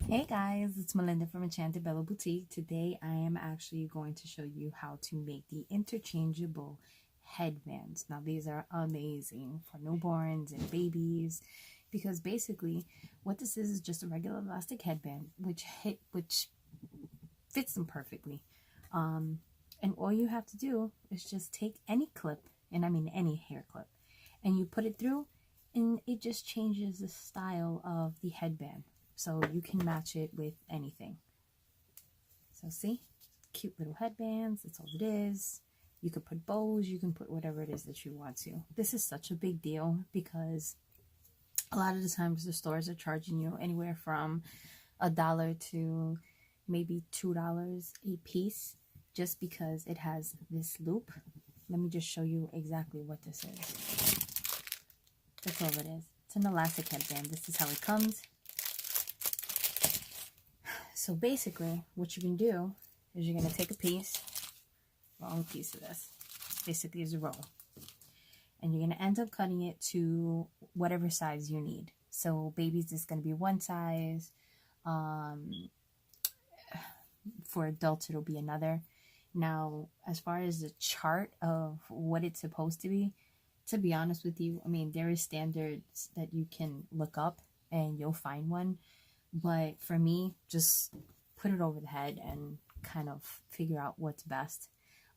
Hey guys, it's Melinda from Enchanted Bella Boutique. Today I am actually going to show you how to make the interchangeable headbands. Now these are amazing for newborns and babies because basically what this is just a regular elastic headband which fits them perfectly. And all you have to do is just take any clip, and I mean any hair clip, and you put it through and it just changes the style of the headband. So you can match it with anything. So see, cute little headbands, that's all it is. You could put bows, you can put whatever it is that you want to. This is such a big deal because a lot of the times the stores are charging you anywhere from $1 to maybe $2 a piece just because it has this loop. Let me just show you exactly what this is. That's all it is. It's an elastic headband. This is how it comes. So basically, what you can do is you're going to take a piece, long piece of this, basically is a roll, and you're going to end up cutting it to whatever size you need. So babies, is going to be one size. For adults, it'll be another. Now, as far as the chart of what it's supposed to be honest with you, I mean, there is standards that you can look up and you'll find one. But for me, just put it over the head and kind of figure out what's best.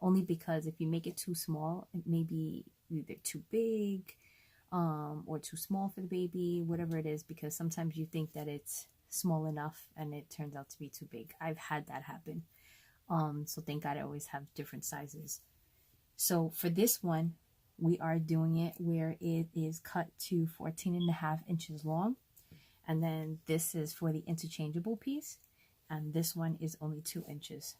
Only because if you make it too small, it may be either too big or too small for the baby, whatever it is, because sometimes you think that it's small enough and it turns out to be too big. I've had that happen. So thank God I always have different sizes. So for this one, we are doing it where it is cut to 14.5 inches long. And then this is for the interchangeable piece. And this one is only 2 inches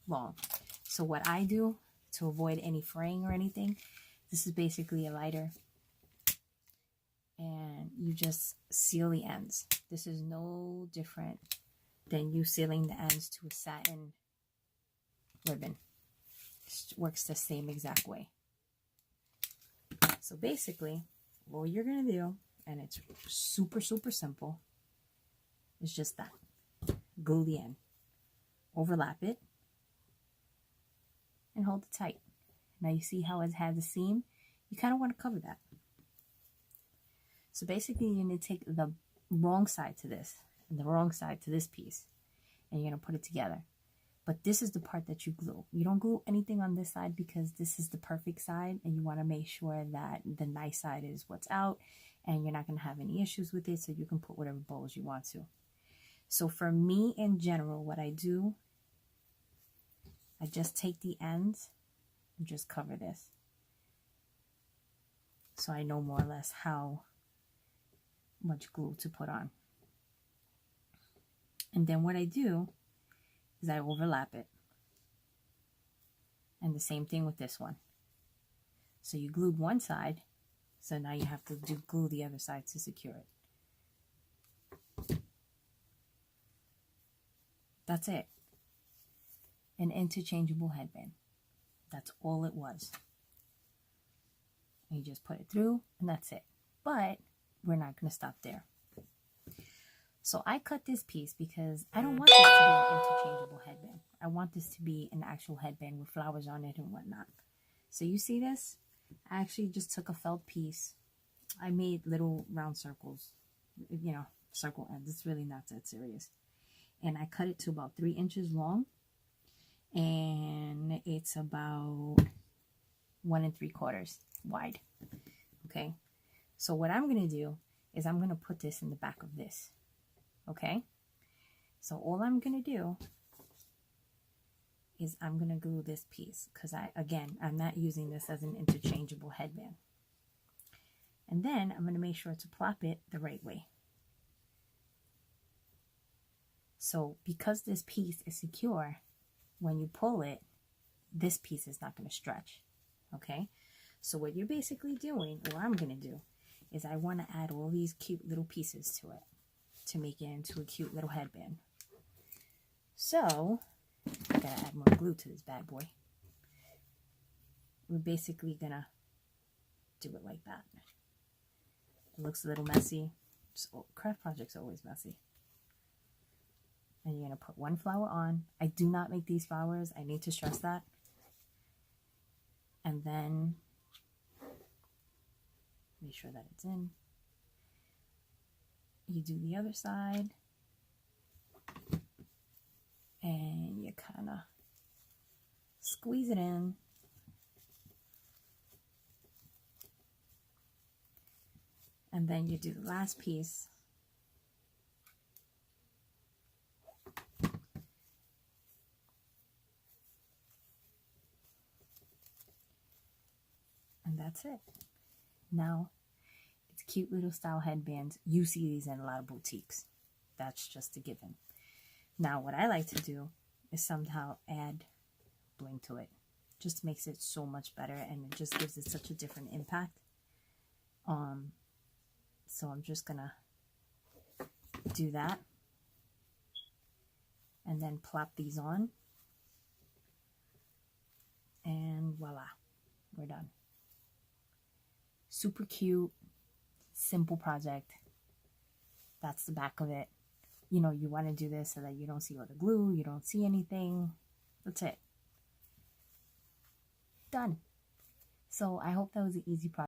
long. So what I do to avoid any fraying or anything, this is basically a lighter. And you just seal the ends. This is no different than you sealing the ends to a satin ribbon. It works the same exact way. So basically, all you're going to do, and it's super, super simple, it's just that. Glue the end. Overlap it. And hold it tight. Now you see how it has a seam? You kind of want to cover that. So basically you're going to take the wrong side to this and the wrong side to this piece. And you're going to put it together. But this is the part that you glue. You don't glue anything on this side because this is the perfect side. And you want to make sure that the nice side is what's out. And you're not going to have any issues with it. So you can put whatever bows you want to. So for me in general, what I do, I just take the ends and just cover this. So I know more or less how much glue to put on. And then what I do is I overlap it. And the same thing with this one. So you glued one side, so now you have to glue the other side to secure it. That's it. An interchangeable headband. That's all it was. And you just put it through, and that's it. But we're not going to stop there. So I cut this piece because I don't want this to be an interchangeable headband. I want this to be an actual headband with flowers on it and whatnot. So you see this? I actually just took a felt piece. I made little round circles, you know, circle ends. It's really not that serious. And I cut it to about 3 inches long. And it's about 1 3/4 wide. Okay. So what I'm going to do is I'm going to put this in the back of this. Okay. So all I'm going to do is I'm going to glue this piece because I'm not using this as an interchangeable headband. And then I'm going to make sure to plop it the right way. So because this piece is secure, when you pull it, this piece is not going to stretch. Okay. So what you're basically doing, or I'm going to do, is I want to add all these cute little pieces to it to make it into a cute little headband. So I gotta add more glue to this bad boy. We're basically gonna do it like that. It looks a little messy. Craft projects are always messy. And you're going to put one flower on. I do not make these flowers. I need to stress that. And then make sure that it's in. You do the other side. And you kind of squeeze it in. And then you do the last piece. And that's it. Now, it's cute little style headbands. You see these in a lot of boutiques. That's just a given. Now, what I like to do is somehow add bling to it. Just makes it so much better, and it just gives it such a different impact. So I'm just gonna do that. And then plop these on. And voila, we're done. Super cute, simple project. That's the back of it. You know, you want to do this so that you don't see all the glue, you don't see anything. That's it. Done. So I hope that was an easy project.